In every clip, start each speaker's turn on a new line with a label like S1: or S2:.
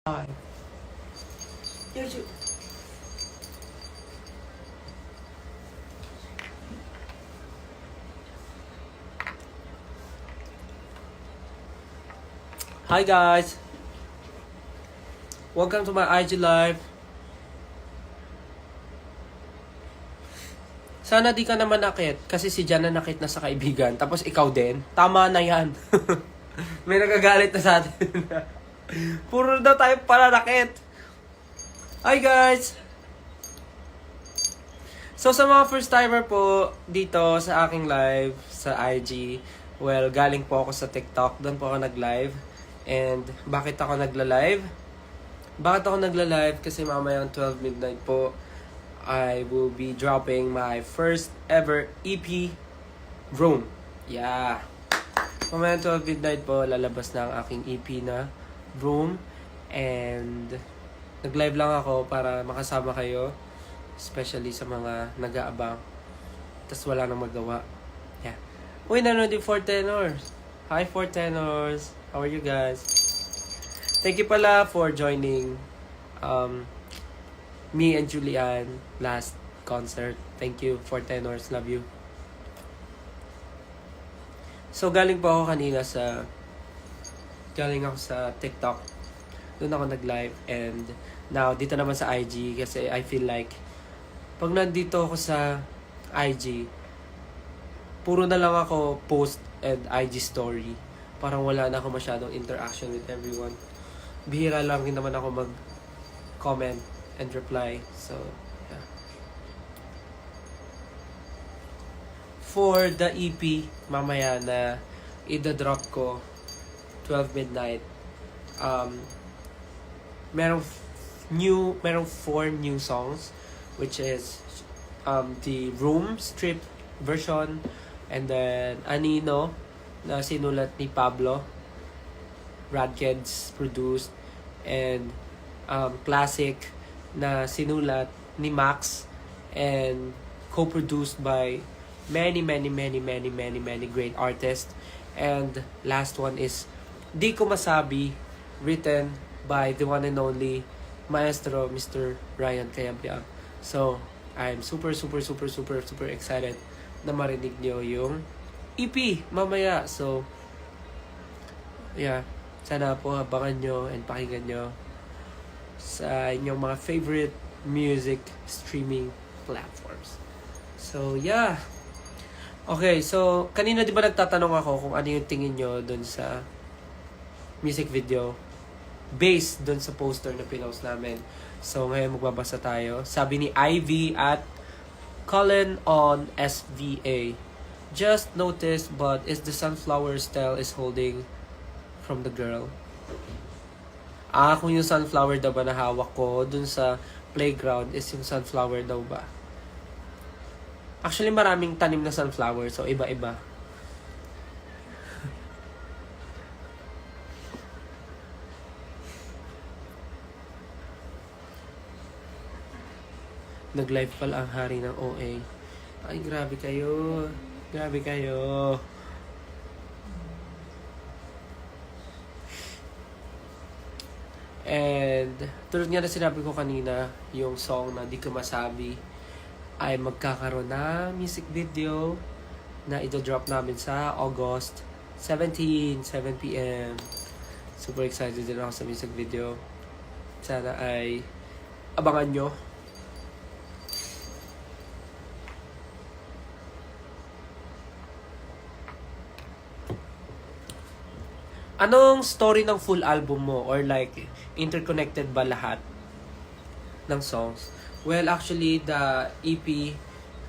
S1: Hi. Hi guys. Welcome to my IG live. Sana di ka naman nakit kasi si Jan na nakit na sa kaibigan tapos ikaw din. Tama na yan. May nagagalit na sa atin. Puro daw tayo pala nakit. Hi guys. So sa mga first timer po dito sa aking live sa IG, well, galing po ako sa TikTok, doon po ako nag-live. And bakit ako nagla-live? Bakit ako nagla-live? Kasi mamayang 12 midnight po, I will be dropping my first ever EP, Room. Yeah. Mamayang 12 midnight po, lalabas na ang aking EP na Room. And nag-live lang ako para makasama kayo. Especially sa mga nag-aabang. Tapos wala nang magawa. Yeah. Uy, nanonood yung 4 tenors. Hi 4 tenors. How are you guys? Thank you pala for joining me and Julian last concert. Thank you 4 tenors. Love you. So galing po ako kanina galing ako sa TikTok. Doon ako nag-live and now dito naman sa IG kasi I feel like pag nandito ako sa IG, puro na lang ako post and IG story. Parang wala na ako masyadong interaction with everyone. Bihira lang rin naman ako mag-comment and reply. So, yeah. For the EP, mamaya na i-drop ko, 12 midnight, merong 4 new songs, which is the Room strip version, and then Anino na sinulat ni Pablo, Radkeds produced, and Classic na sinulat ni Max and co-produced by many great artists. And last one is Di Ko Masabi, written by the one and only Maestro Mr. Ryan Cayabyab. So, I'm super excited na marinig nyo yung EP mamaya. So, yeah. Sana po abangan nyo and pakinggan nyo sa inyong mga favorite music streaming platforms. So, yeah. Okay, so, kanina di ba nagtatanong ako kung ano yung tingin nyo dun sa music video based dun sa poster na pinost namin. So, ngayon magbabasa tayo. Sabi ni Ivy at Colin on SVA. Just noticed, but is the sunflower style is holding from the girl? Kung yung sunflower daw ba na hawak ko dun sa playground is yung sunflower daw ba? Actually, maraming tanim na sunflower. So, iba-iba. Nag-live pala ang hari ng OA. Ay, grabe kayo. Grabe kayo. And, tulad nga na sinabi ko kanina, yung song na Di Ko Masabi ay magkakaroon na music video na ito-drop namin sa August 17, 7 p.m. Super excited din ako sa music video. Sana ay abangan nyo. Anong story ng full album mo? Or like, interconnected ba lahat ng songs? Well, actually, the EP,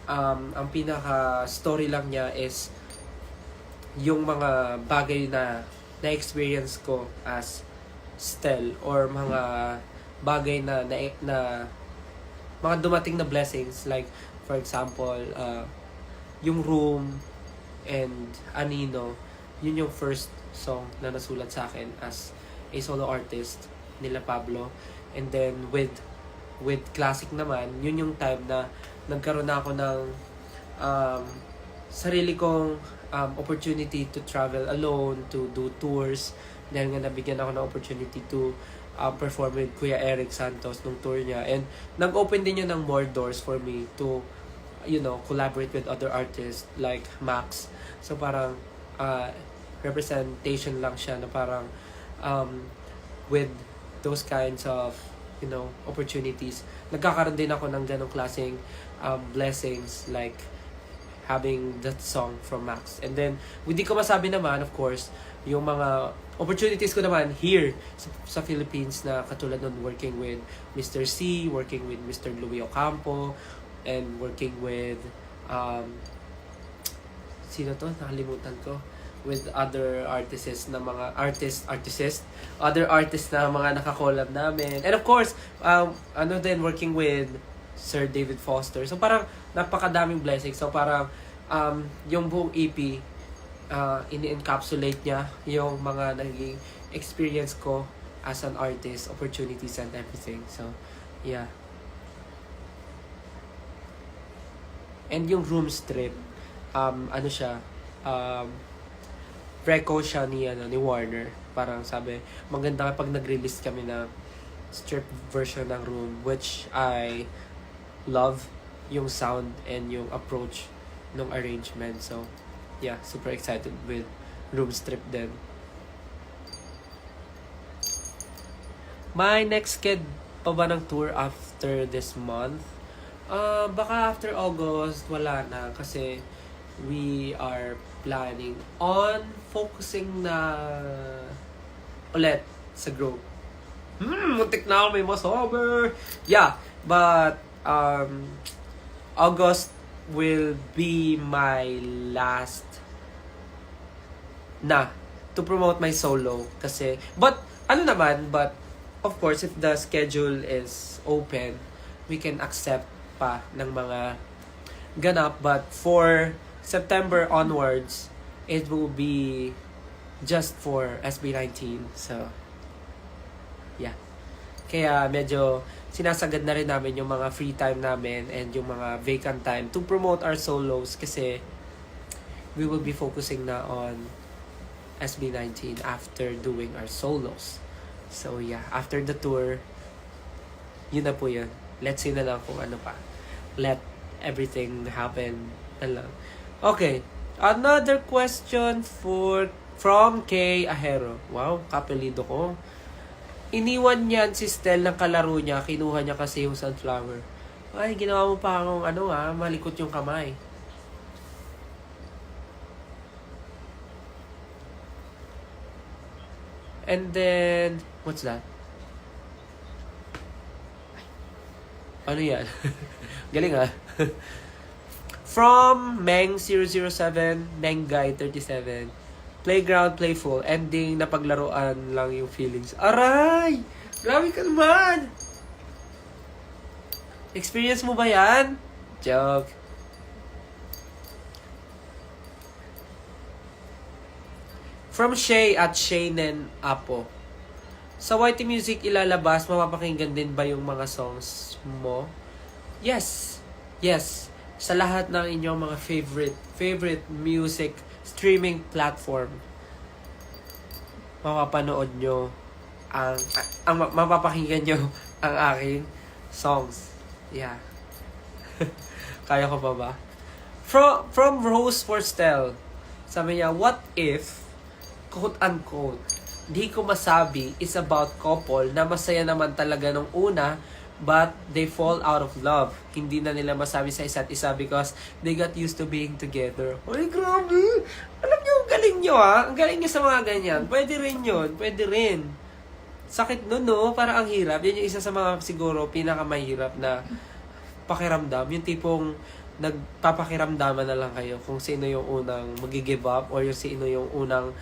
S1: ang pinaka-story lang niya is yung mga bagay na na-experience ko as Stel or mga bagay na mga dumating na blessings. Like, for example, yung Room and Anino, yun yung first song na nasulat sa akin as a solo artist nila Pablo. And then with Classic naman, yun yung time na nagkaroon na ako ng sarili kong opportunity to travel alone, to do tours. Dahil nga nabigyan ako ng opportunity to perform with Kuya Eric Santos nung tour niya. And nag-open din yun ng more doors for me to, collaborate with other artists like Max. So parang representation lang siya na parang with those kinds of, opportunities. Nagkakaroon din ako ng ganong klaseng blessings like having that song from Max. And then, hindi ko masabi naman, of course, yung mga opportunities ko naman here sa Philippines na katulad nun working with Mr. C, working with Mr. Louis Ocampo, and working with, sino to? Nakalimutan ko. With other artists na mga other artists na mga nakakollab namin. And of course, working with Sir David Foster. So parang napakadaming blessings. So parang yung buong EP, ini-encapsulate niya yung mga naging experience ko as an artist, opportunities and everything. So, yeah. And yung room strip, reco siya ni Warner. Parang sabi, maganda kapag nag-release kami na strip version ng room, which I love yung sound and yung approach ng arrangement. So, yeah, super excited with room strip din. My next sked pa ba ng tour after this month? Baka after August, wala na. Kasi we are planning on focusing na ulit sa group. Muntik na ako may masober. Yeah, but August will be my last na to promote my solo kasi but of course if the schedule is open, we can accept pa ng mga ganap, but for September onwards it will be just for SB19. So yeah, kaya medyo sinasagad na rin namin yung mga free time namin and yung mga vacant time to promote our solos kasi we will be focusing na on SB19 after doing our solos. So yeah, after the tour, yun na po yun. Let's see na lang kung ano pa. Let everything happen na lang. Okay, another question from Kay Ahero. Wow, kapelido ko. Iniwan niyan si Stel ng kalaro niya, kinuha niya kasi yung sunflower. Ay, ginawa mo pa akong malikot yung kamay. And then, what's that? Ano yan? Galing From Meng007, Menggay37. Playground, playful. Ending, napaglaruan lang yung feelings. Aray! Grabe ka naman! Experience mo ba yan? Joke. From Shay at Shaynen Apo. Sa YT Music ilalabas, mapapakinggan din ba yung mga songs mo? Yes. Yes. Sa lahat ng inyong mga favorite music streaming platform, mapapanood nyo mapapakinggan nyo ang aking songs. Yeah. Kaya ko pa ba? From Rose Forstel, sabi niya, what if, quote unquote, di ko masabi is about couple na masaya naman talaga nung una, but they fall out of love. Hindi na nila masabi sa isa't isa because they got used to being together. Ay, grabe! Alam niyo, galing niyo Ang galing niyo sa mga ganyan. Pwede rin yun. Pwede rin. Sakit nun, no? Para ang hirap. Yan yung isa sa mga siguro pinakamahirap na pakiramdam. Yung tipong nagpapakiramdaman na lang kayo kung sino yung unang mag-give up or yung sino yung unang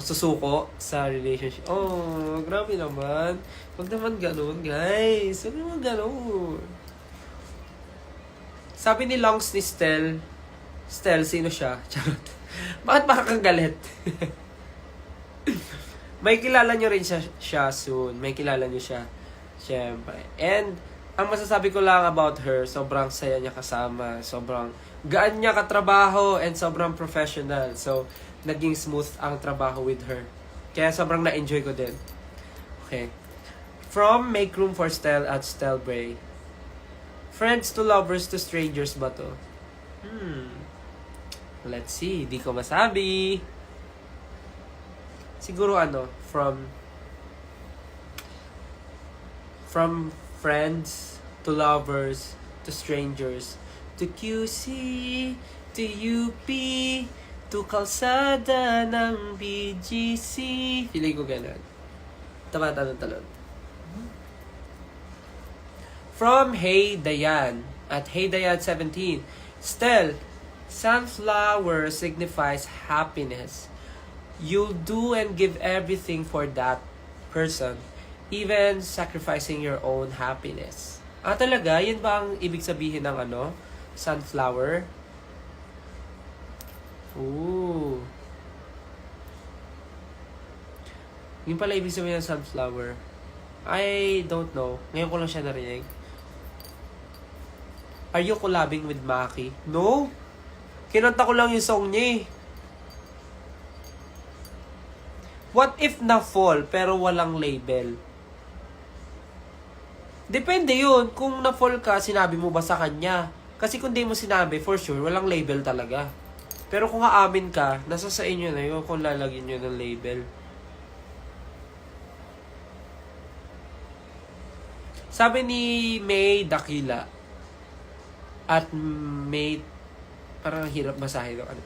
S1: susuko sa relationship. Oh, grabe naman. Huwag naman ganun, guys. Huwag naman ganun. Sabi ni Longs ni Stel, sino siya? Charot. Bakit makakagalit? May kilala nyo rin siya soon. May kilala nyo siya. Siyempre. And, ang masasabi ko lang about her, sobrang saya niya kasama. Sobrang gaan niya katrabaho and sobrang professional. So, naging smooth ang trabaho with her. Kaya sobrang na-enjoy ko din. Okay. From Make Room for Stell at Stelbray. Friends to lovers to strangers ba to? Let's see. Di ko masabi. Siguro from friends to lovers to strangers to QC to UP to kalsada ng BGC. Feeling ko ganun. Talon. From Hey Dayan at Hey Dayan 17. Stel, sunflower signifies happiness. You'll do and give everything for that person, even sacrificing your own happiness. Talaga? Yan ba ang ibig sabihin ng sunflower? Ooh. Yun pala ibig sabihin ng sunflower. I don't know. Ngayon ko lang siya narinig. Are you collabing with Maki? No. Kinanta ko lang yung song niya eh. What if na-fall pero walang label? Depende yun. Kung na-fall ka, sinabi mo ba sa kanya? Kasi kung di mo sinabi, for sure, walang label talaga. Pero kung haamin ka, nasa sa inyo na yun kung lalagyan nyo ng label. Sabi ni May Dakila at May, parang hirap masahe doon.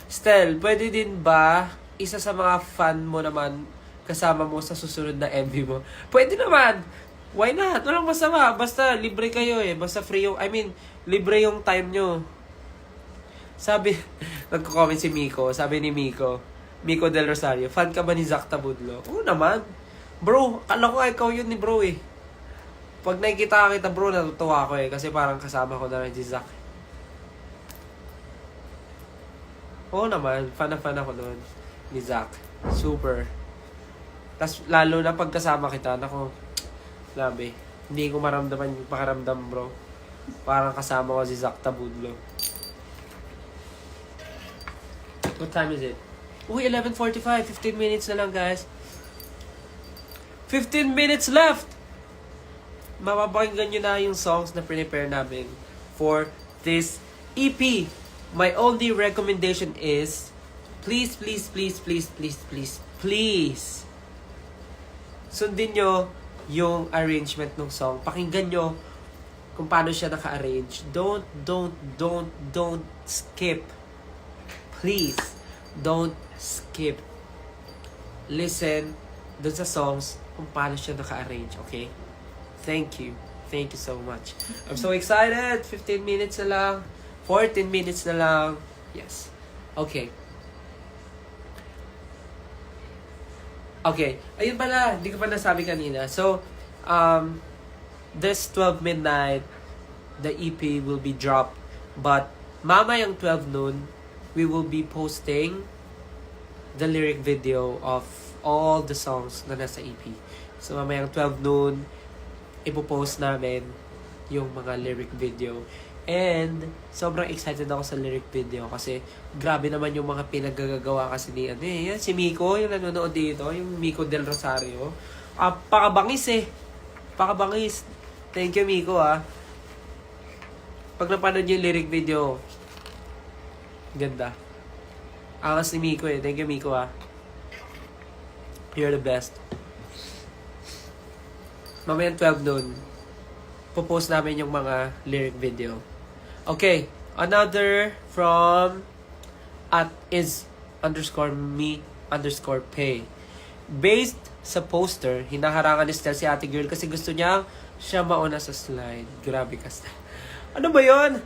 S1: Stel, pwede din ba isa sa mga fan mo naman kasama mo sa susunod na MV mo? Pwede naman. Why not? Walang masama. Basta libre kayo eh. Basta free yung, libre yung time nyo. Sabi, nagko-comment si Miko. Sabi ni Miko Del Rosario, fan ka ba ni Zach Tabudlo? Oo naman. Bro, kala ko ikaw yun ni bro eh. Pag nakikita kita bro, natutuwa ako eh. Kasi parang kasama ko na rin si Zach. Oo naman, fan ako noon ni Zach. Super. Tapos lalo na pag kasama kita, nako, grabe. Hindi ko maramdaman yung pakaramdam bro. Parang kasama ko si Zach Tabudlo. What time is it? Uy, 11:45. 15 minutes na lang guys. 15 minutes left! Mapapakinggan nyo na yung songs na prepare namin for this EP. My only recommendation is please sundin nyo yung arrangement ng song. Pakinggan nyo kung paano siya naka-arrange. Don't skip. Please, don't skip. Listen dun sa songs kung paano siya naka-arrange, okay? Thank you so much. I'm so excited. 15 minutes na lang. 14 minutes na lang. Yes. Okay. Ayun pala. Hindi ko pa nasabi kanina. So, this 12 midnight, the EP will be dropped. But, mamayang 12 noon, we will be posting the lyric video of all the songs na nasa EP. So, mamayang 12 noon, ipopost namin yung mga lyric video. And, sobrang excited ako sa lyric video kasi grabe naman yung mga pinagagagawa kasi ni yan, si Miko, yung nanonood dito, yung Miko Del Rosario. Pakabangis eh. Pakabangis. Thank you, Miko Pag napanood yung lyric video, ganda. Angas ni Miko eh. Thank you, Miko You're the best. Mamayang 12 noon, popost namin yung mga lyric video. Okay, another from @is_me_pay. Based sa poster, hinaharangan ni Stel si ate girl kasi gusto niya siya mauna sa slide. Grabe ka, Stel. Ano ba yon?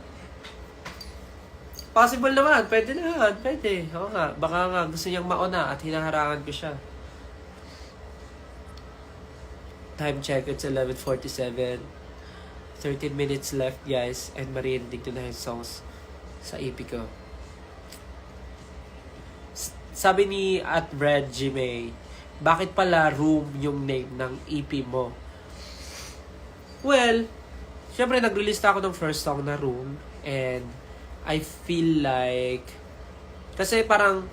S1: Possible naman, pwede naman, pwede. Oo nga, baka nga gusto niyang mauna at hinaharangan ko siya. Time check, it's 11:47. 13 minutes left, guys. And marinig ko na yung songs sa EP ko. Sabi ni @Reggie, bakit pala Room yung name ng EP mo? Well, syempre nag-release na ako ng first song na Room. And I feel like, kasi parang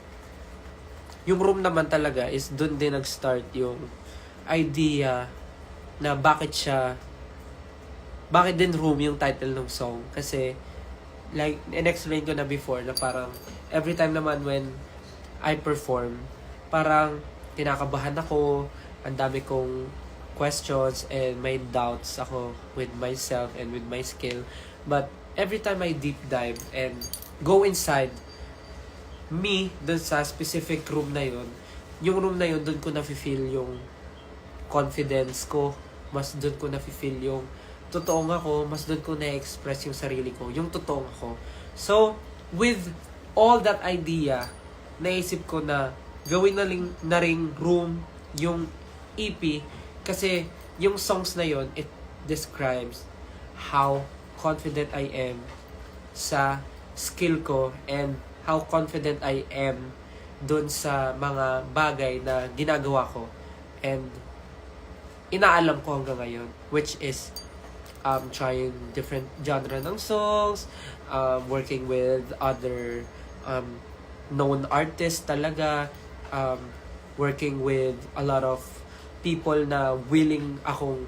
S1: yung Room naman talaga is dun din nag-start yung idea na bakit din Room yung title ng song. Kasi, like, in-explain ko na before na parang, every time naman when I perform, parang, kinakabahan ako, ang dami kong questions, and may doubts ako with myself and with my skill. But, every time I deep dive and go inside me, dun sa specific room na yun, yung room na yun, dun ko na-feel yung confidence ko, mas dun ko na-feel yung totoong ako, mas dun ko na-express yung sarili ko, yung totoong ako. So, with all that idea, naisip ko na gawin na ring Room yung EP, kasi yung songs na yun, it describes how confident I am sa skill ko and how confident I am dun sa mga bagay na ginagawa ko and inaalam ko hanggang ngayon, which is trying different genre ng songs, working with other known artists talaga, working with a lot of people na willing akong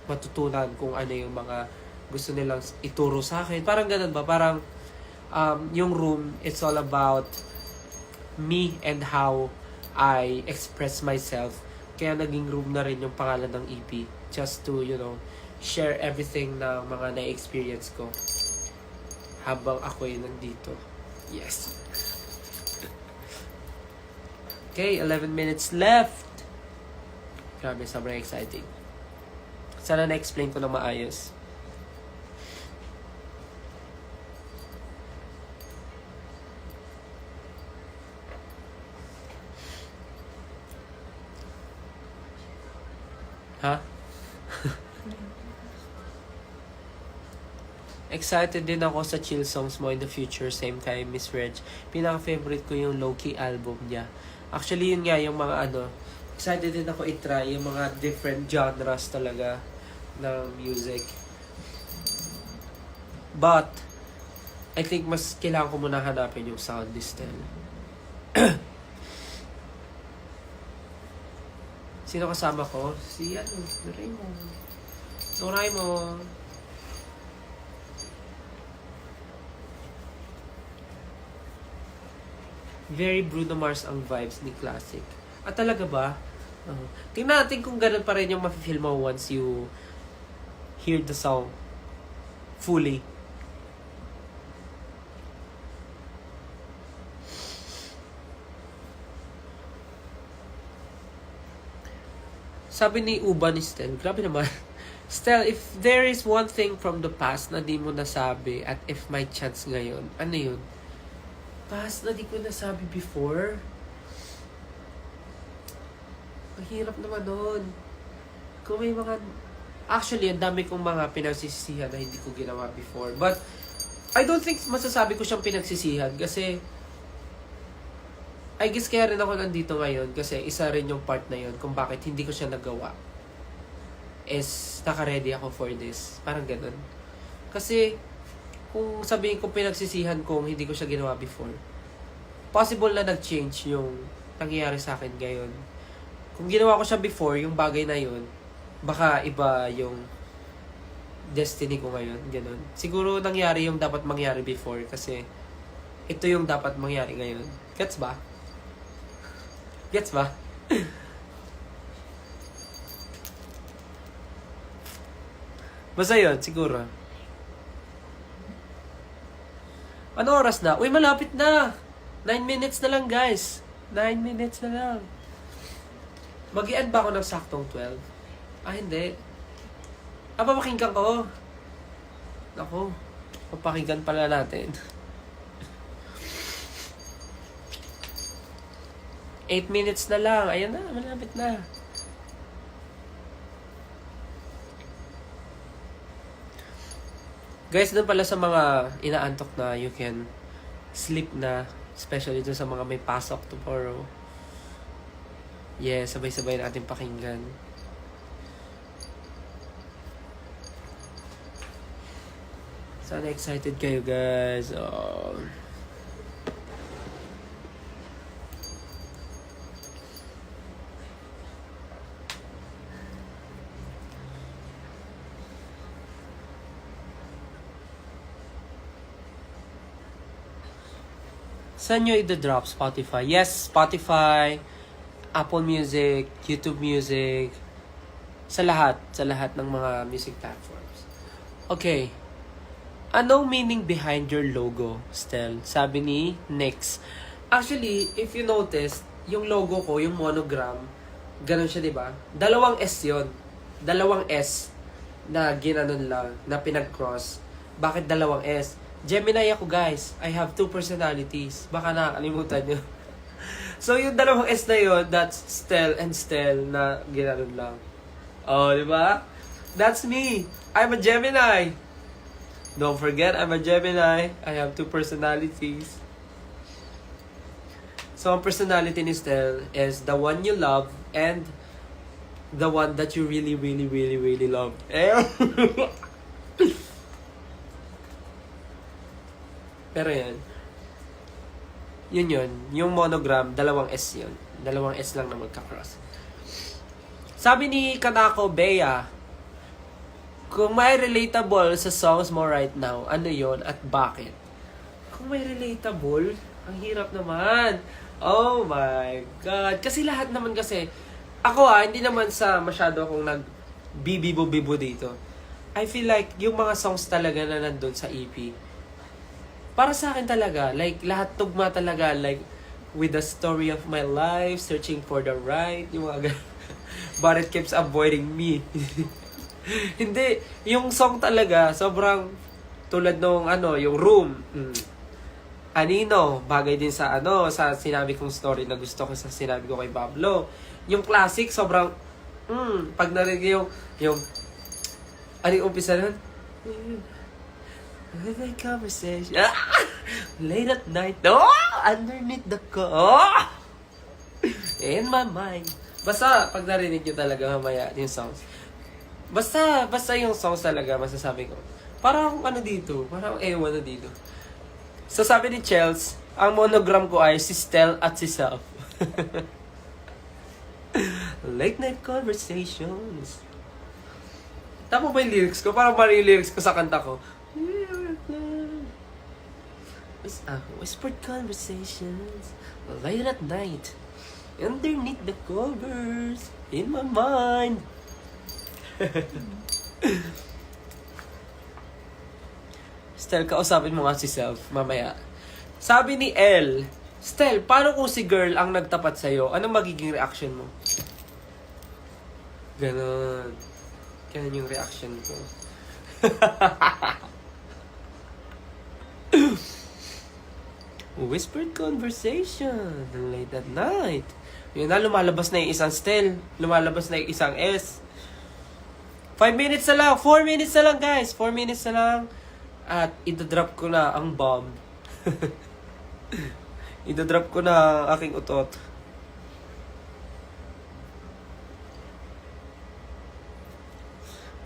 S1: matutunan kung ano yung mga gusto nilang ituro sa akin. Parang ganun ba? Parang yung Room, it's all about me and how I express myself. Kaya naging Room na rin yung pangalan ng EP. Just to, share everything na mga na-experience ko habang ako'y nandito. Yes. Okay, 11 minutes left. Grabe, sobrang exciting. Sana na-explain ko na maayos. Ha? Excited din ako sa chill songs mo in the future, same kay Miss Reg. Pinaka-favorite ko yung Low-Key album niya. Actually, yun nga, yung mga excited din ako i-try yung mga different genres talaga ng music. But, I think mas kailangan ko muna hanapin yung sound distill. Sino kasama ko? Si Raymond. Raymond. Very Bruno Mars ang vibes ni Classic. Talaga ba? Tingnan natin kung ganun pa rin yung ma-feel mo once you hear the song fully. Sabi ni Uba ni Stel, grabe naman. Stel, if there is one thing from the past na di mo nasabi at if may chance ngayon, ano yun? Past na di ko nasabi before? Mahirap naman nun. Kung may mga... Actually, ang dami kong mga pinagsisisihan na hindi ko ginawa before. But, I don't think masasabi ko siyang pinagsisihan kasi I guess kaya rin ako nandito ngayon kasi isa rin yung part na yun kung bakit hindi ko siya nagawa. Naka-ready ako for this. Parang ganun. Kasi, kung sabihin ko pinagsisihan kung hindi ko siya ginawa before, possible na nag-change yung nangyayari sa akin ngayon. Kung ginawa ko siya before, yung bagay na yun, baka iba yung destiny ko ngayon. Ganun. Siguro nangyari yung dapat mangyari before kasi ito yung dapat mangyari ngayon. Gets ba? Gets ba? Basta yun, siguro. Ano oras na? Uy, malapit na! 9 minutes na lang, guys. 9 minutes na lang. Mag-i-end ba ako ng saktong 12? Hindi. Papakinggan ko. Ako, papakinggan pala natin. 8 minutes na lang. Ayan na, malapit na. Guys, doon pala sa mga inaantok na you can sleep na. Especially doon sa mga may pasok tomorrow. Yeah, sabay-sabay natin pakinggan. Sana excited kayo, guys. Oh. Saan nyo i-drop? Spotify? Yes, Spotify, Apple Music, YouTube Music, sa lahat ng mga music platforms. Okay. Anong meaning behind your logo, Stel? Sabi ni Nix. Actually, if you notice, yung logo ko, yung monogram, ganun siya, di ba? Dalawang S yun. Dalawang S na ginanon lang, na pinag-cross. Bakit dalawang S? Gemini ako, guys. I have 2 personalities. Baka nakakalimutan nyo. So, yung dalawang S na yun, that's Stel and Stel na ginanon lang. Oh, di ba? That's me. I'm a Gemini. Don't forget, I'm a Gemini. I have 2 personalities. So, ang personality ni Stel is the one you love and the one that you really, really, really, really love. Pero yan. Yun. Yung monogram, dalawang S yun. Dalawang S lang na magka-cross. Sabi ni Kanako Bea, kung may relatable sa songs mo right now, ano yon at bakit? Kung may relatable, ang hirap naman. Oh my God. Kasi lahat naman kasi, ako hindi naman sa masyado akong nag-bibibo-bibo dito. I feel like yung mga songs talaga na nandun sa EP, para sa akin talaga, like, lahat tugma talaga, like, with the story of my life, searching for the right, yung mga but it keeps avoiding me. Hindi, yung song talaga, sobrang, tulad nung, yung Room, Anino, bagay din sa, sa sinabi kong story na gusto ko sa sinabi ko kay Pablo. Yung classic, sobrang, pag narinig yung, ano yung umpisa nun? Late conversation. Late at night. Underneath the in my mind. Basta, pag narinig nyo talaga mamaya yung songs. Basta yung songs talaga, masasabi ko. Parang dito. Parang ewan na dito. So, sabi ni Chels, ang monogram ko ay si Stel at si Self. Late night conversations. Tama ba yung lyrics ko? Parang mali yung lyrics ko sa kanta ko. Whispered conversations late at night underneath the covers in my mind. Stel, kausapin mo nga si Self mamaya. Sabi ni L, Stel, paano kung si girl ang nagtapat sa'yo? Anong magiging reaction mo? Ganon yung reaction ko. Whispered conversation late at night. Yun na, lumalabas na yung isang Stel. Lumalabas na yung isang S. 5 minutes na lang. 4 minutes na lang, guys. 4 minutes na lang. At idodrop ko na ang bomb. Idodrop ko na ang aking utot.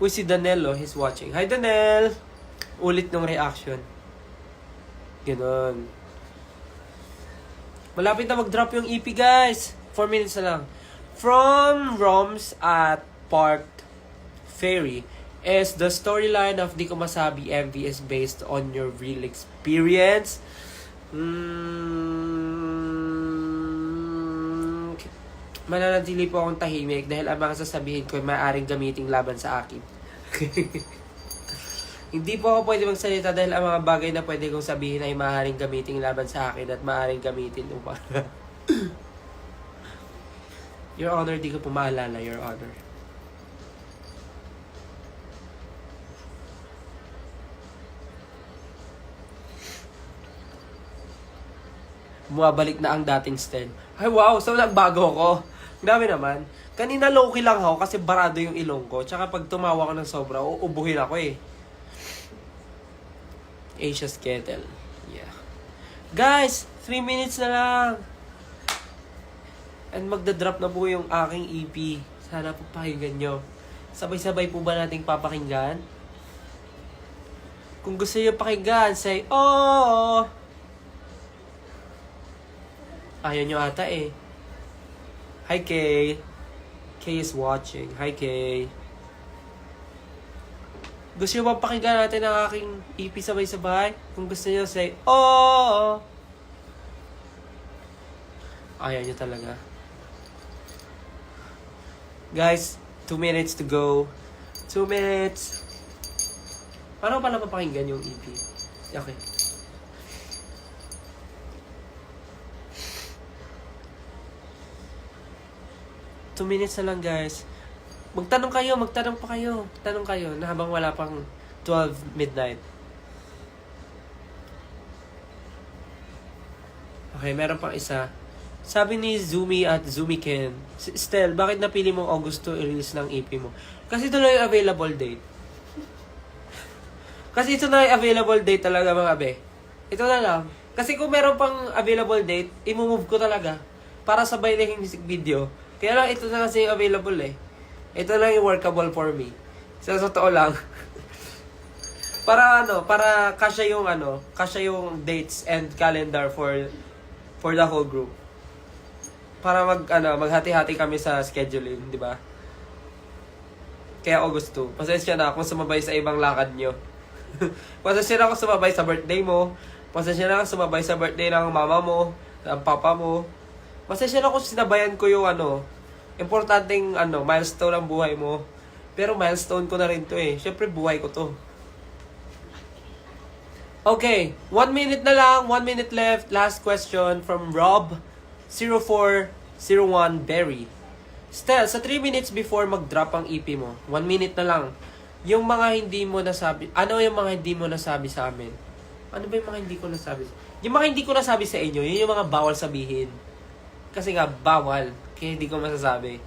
S1: Uy, si Danelo, he's watching. Hi, Danel! Ulit ng reaction. Ganon. Malapit na mag-drop yung EP, guys. 4 minutes na lang. From Roms at Park Ferry is the storyline of Di Ko Masabi MV is based on your real experience. Mananatili po akong tahimik dahil ang mga sasabihin ko ay maaaring gamitin laban sa akin. Hindi po ako pwede magsalita dahil ang mga bagay na pwede kong sabihin ay maaaring gamitin laban sa akin at maaaring gamitin upang... Your Honor, di ko po maalala, Your Honor. Bumabalik na ang dating Stel. Ay, wow! So, nagbago ko. Grabe naman. Kanina low-key lang ako kasi barado yung ilong ko. Tsaka pag tumawa ko ng sobra, uubuhin ako eh. Asia's Kettle. Yeah. Guys, 3 minutes na lang. And magdadrop na po yung aking EP. Sana po pakinggan nyo. Sabay-sabay po ba nating papakinggan? Kung gusto nyo pakinggan, say, oh! Ayaw nyo ata eh. Hi, Kay. Kay is watching. Hi, Kay. Gusto nyo ba pakinggan natin ang aking EP sabay-sabay? Kung gusto nyo, say, oh! Ayaw nyo talaga. Guys, 2 minutes to go. 2 minutes. Paano pala mapakinggan yung EP? Okay. Two minutes na lang, guys. Magtanong pa kayo. Tanong kayo na habang wala pang 12 midnight. Okay, meron pang isa. Sabi ni Zumi at Zumiken, Stel, bakit napili mong August to i-release ng EP mo? Kasi ito lang yung available date. Kasi ito na yung available date talaga, mga abe. Ito na lang. Kasi kung meron pang available date, i-move ko talaga. Para sabay lang yung music video. Kaya lang, ito na kasi yung available eh. Ito lang yung workable for me. Sa totoo lang. para kasya yung dates and calendar for the whole group. Para maghati-hati kami sa scheduling, di ba? Kaya August 2. Pasensya na kung sumabay sa ibang lakad nyo. Pasensya na kung sumabay sa birthday mo. Pasensya na kung sumabay sa birthday ng mama mo, ng papa mo. Pasensya na kung sinabayan ko yung importanteng milestone ng buhay mo. Pero milestone ko na rin to eh. Siyempre buhay ko to. Okay, 1 minute na lang, 1 minute left. Last question from Rob0401 Berry. Stel, sa 3 minutes before mag-drop ang EP mo, 1 minute na lang, yung mga hindi mo nasabi, ano yung mga hindi mo nasabi sa amin? Ano ba yung mga hindi ko nasabi? Yung mga hindi ko nasabi sa inyo, yun yung mga bawal sabihin. Kasi nga, bawal. Kaya hindi ko masasabi.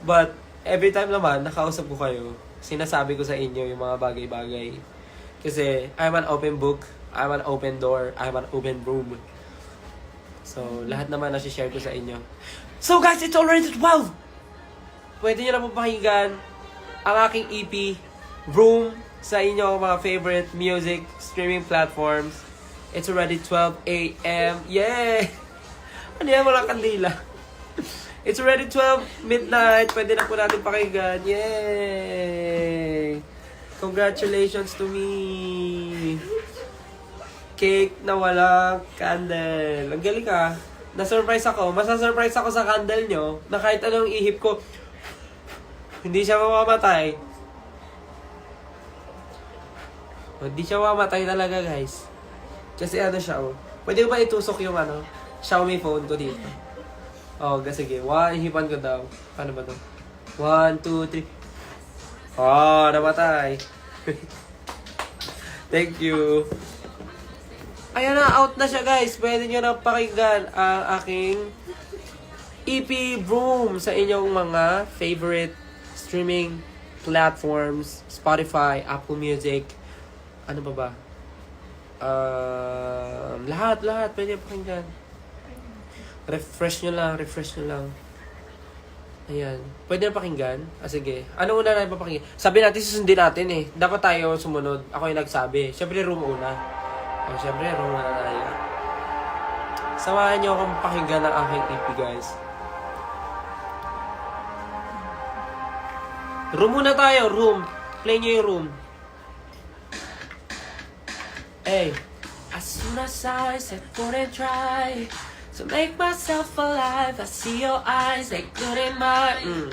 S1: But, every time naman, nakausap ko kayo, sinasabi ko sa inyo yung mga bagay-bagay. Kasi, I'm an open book, I'm an open door, I'm an open room. So, lahat naman nasi-share ko sa inyo. So guys, it's already 12! Pwede nyo na papakinggan ang aking EP, Room, sa inyong mga favorite music streaming platforms. It's already 12 a.m. Yay! Ano yan? Walang kandila. It's already 12 midnight. Pwede na po natin pakinggan. Yay! Congratulations to me! Cake na walang candle. Ang galing ka. Na-surprise ako. Masa-surprise ako sa candle nyo na kahit anong ihip ko, hindi siya mamamatay. Hindi siya mamamatay talaga, guys. Kasi siya, Pwede ba itusok yung Xiaomi phone ko dito? Sige. Ihipan ko daw. Paano ba to? 1, 2, 3. Namatay. Thank you. Ayan na, out na siya, guys. Pwede nyo na pakinggan ang aking EP Boom sa inyong mga favorite streaming platforms. Spotify, Apple Music. Ano ba? Lahat. Pwede pakinggan. Refresh nyo lang. Ayan. Pwede na pakinggan? Sige. Ano una na ipapakinggan? Sabi natin, susundin natin eh. Dapat tayo sumunod. Ako yung nagsabi. Siyempre, Room una. Siyempre, Room na tayo. Samahan nyo akong pakinggan ng aking EP, guys. Room muna tayo, Room. Play nyo yung Room. Hey. As soon as I said couldn't try to make myself alive, I see your eyes, they couldn't mind.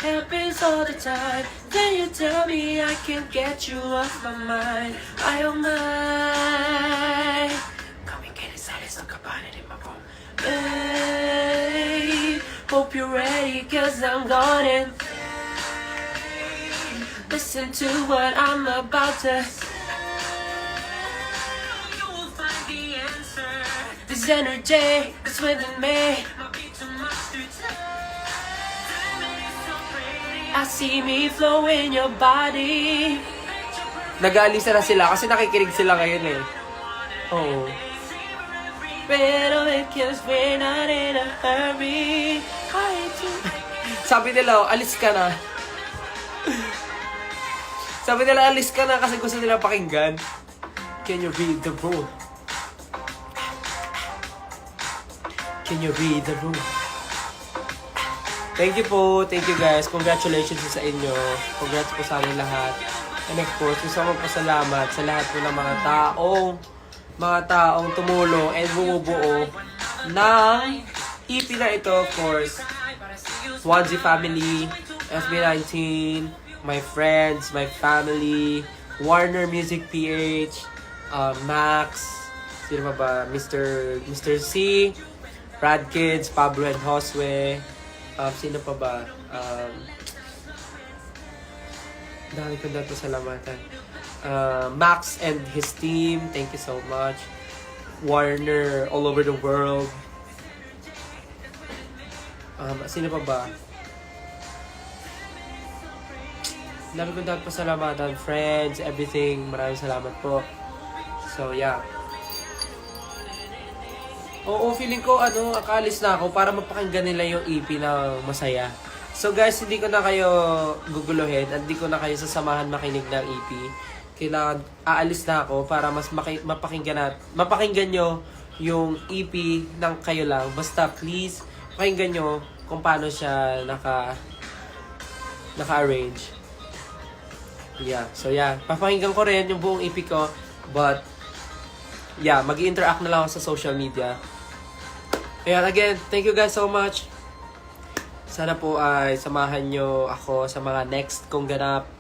S1: Happens all the time. Then you tell me I can't get you off my mind. I don't mind. Come and get inside, let's talk about it in my room. Hey, hope you're ready, cause I'm gone. Listen to what I'm about to. You will find the answer. This energy that's within me might be too much to tell. I see me flow in your body. Nag-aalisa na sila kasi nakikinig sila ngayon eh. Oo. Pero because we're not in a hurry. Sabi nila, alis ka na. Sabi nila, alis ka na kasi gusto nila pakinggan. Can you read the room? Can you read the room? Thank you po. Thank you, guys. Congratulations po sa inyo. Congrats po sa amin lahat. And of course, gusto ko po salamat sa lahat po ng mga taong tumulong and bumubuo ng EP na ito, of course. Swansea family, SB19, my friends, my family, Warner Music PH, Max, sino pa ba? Mr. C, Brad Kids, Pablo and Josue, sino pa ba? Dami ko na ito salamatan. Max and his team, thank you so much. Warner all over the world. Sino pa ba? Dami ko dapat pasalamatan. Friends, everything. Maraming salamat po. So, yeah. Oo, feeling ko, akaalis na ako para mapakinggan nila yung EP na masaya. So, guys, hindi ko na kayo guguluhin at hindi ko na kayo sasamahan makinig ng EP. Kailangan, aalis na ako para mas mapakinggan nyo yung EP ng kayo lang. Basta, please, pakinggan nyo kung paano siya naka-arrange. Yeah, so yeah, papakinggan ko rin yung buong EP ko, but yeah, mag-interact na lang ako sa social media. Ayan, again, thank you guys so much. Sana po ay samahan nyo ako sa mga next kong ganap.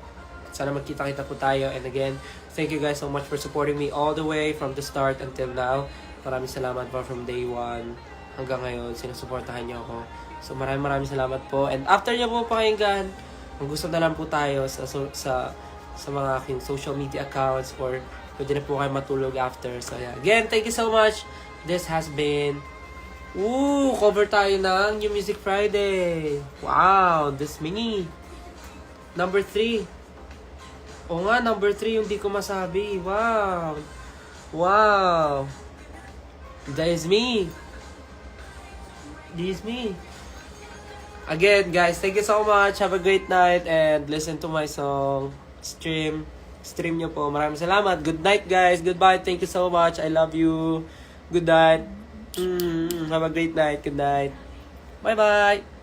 S1: Sana magkita-kita po tayo. And again, thank you guys so much for supporting me all the way from the start until now. Maraming salamat po from day 1 hanggang ngayon. Sinusuportahan nyo ako. So maraming salamat po. And after nyo po pakinggan, kung gusto na lang po tayo sa mga aking social media accounts or pwede na po kayo matulog after. So yeah. Again, thank you so much. This has been... cover tayo ng New Music Friday. Wow, this mini. Number 3. Oo nga, number 3 yung di ko masabi. Wow. Wow. That is me. This is me. Again, guys, thank you so much. Have a great night and listen to my song. Stream nyo po. Maraming salamat. Good night, guys. Goodbye. Thank you so much. I love you. Good night. Have a great night. Good night. Bye-bye.